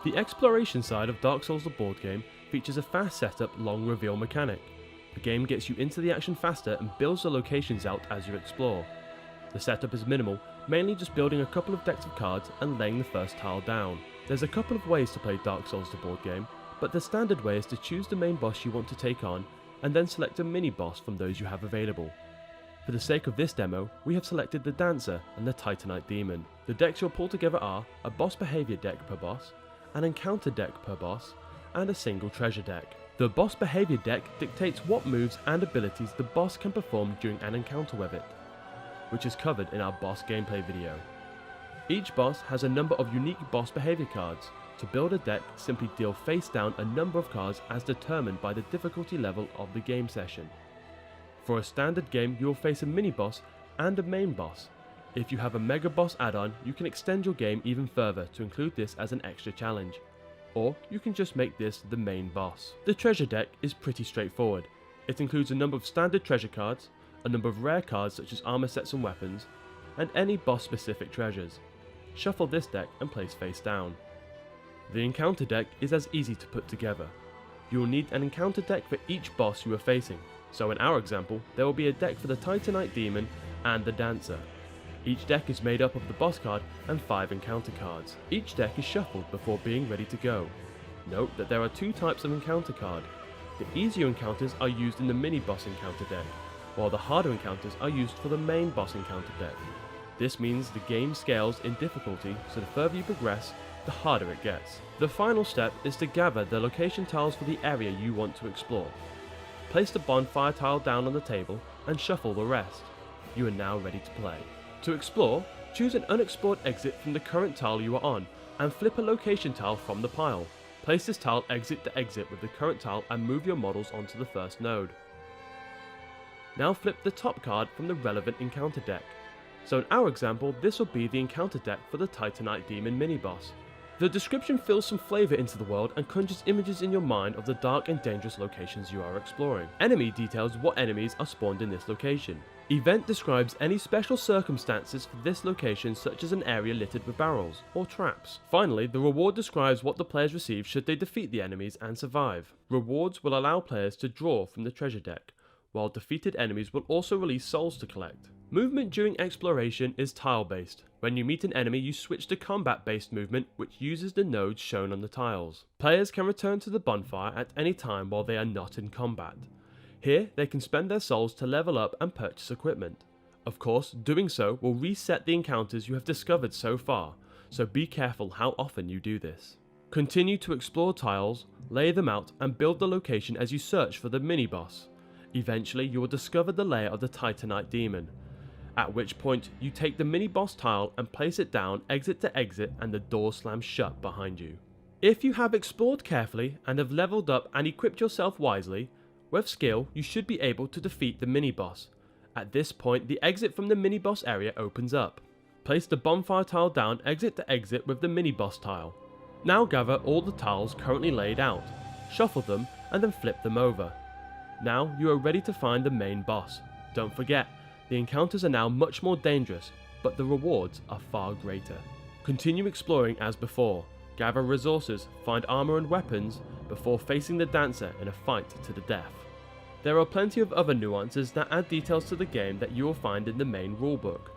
The exploration side of Dark Souls the board game features a fast setup, long reveal mechanic. The game gets you into the action faster and builds the locations out as you explore. The setup is minimal, mainly just building a couple of decks of cards and laying the first tile down. There's a couple of ways to play Dark Souls the board game, but the standard way is to choose the main boss you want to take on and then select a mini boss from those you have available. For the sake of this demo, we have selected the Dancer and the Titanite Demon. The decks you'll pull together are a boss behaviour deck per boss, an encounter deck per boss, and a single treasure deck. The boss behaviour deck dictates what moves and abilities the boss can perform during an encounter with it, which is covered in our boss gameplay video. Each boss has a number of unique boss behaviour cards. To build a deck, simply deal face down a number of cards as determined by the difficulty level of the game session. For a standard game, you will face a mini boss and a main boss. If you have a mega boss add-on, you can extend your game even further to include this as an extra challenge. Or you can just make this the main boss. The treasure deck is pretty straightforward. It includes a number of standard treasure cards, a number of rare cards such as armor sets and weapons, and any boss specific treasures. Shuffle this deck and place face down. The encounter deck is as easy to put together. You will need an encounter deck for each boss you are facing, so in our example there will be a deck for the Titanite Demon and the Dancer. Each deck is made up of the boss card and 5 encounter cards. Each deck is shuffled before being ready to go. Note that there are 2 types of encounter card. The easier encounters are used in the mini boss encounter deck, while the harder encounters are used for the main boss encounter deck. This means the game scales in difficulty, so the further you progress, the harder it gets. The final step is to gather the location tiles for the area you want to explore. Place the bonfire tile down on the table and shuffle the rest. You are now ready to play. To explore, choose an unexplored exit from the current tile you are on and flip a location tile from the pile. Place this tile exit to exit with the current tile and move your models onto the first node. Now flip the top card from the relevant encounter deck. So in our example, this will be the encounter deck for the Titanite Demon mini-boss. The description fills some flavour into the world and conjures images in your mind of the dark and dangerous locations you are exploring. Enemy details what enemies are spawned in this location. Event describes any special circumstances for this location, such as an area littered with barrels or traps. Finally, the reward describes what the players receive should they defeat the enemies and survive. Rewards will allow players to draw from the treasure deck, while defeated enemies will also release souls to collect. Movement during exploration is tile-based. When you meet an enemy, you switch to combat-based movement, which uses the nodes shown on the tiles. Players can return to the bonfire at any time while they are not in combat. Here, they can spend their souls to level up and purchase equipment. Of course, doing so will reset the encounters you have discovered so far, so be careful how often you do this. Continue to explore tiles, lay them out, and build the location as you search for the mini-boss. Eventually, you will discover the lair of the Titanite Demon, at which point you take the mini-boss tile and place it down exit to exit and the door slams shut behind you. If you have explored carefully and have leveled up and equipped yourself wisely, with skill you should be able to defeat the mini-boss. At this point, the exit from the mini-boss area opens up. Place the bonfire tile down exit to exit with the mini-boss tile. Now gather all the tiles currently laid out, shuffle them and then flip them over. Now you are ready to find the main boss. Don't forget, the encounters are now much more dangerous, but the rewards are far greater. Continue exploring as before, gather resources, find armor and weapons, before facing the Dancer in a fight to the death. There are plenty of other nuances that add details to the game that you will find in the main rulebook.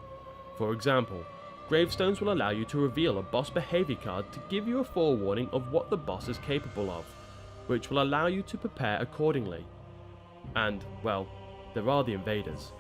For example, gravestones will allow you to reveal a boss behaviour card to give you a forewarning of what the boss is capable of, which will allow you to prepare accordingly. And, well, there are the invaders.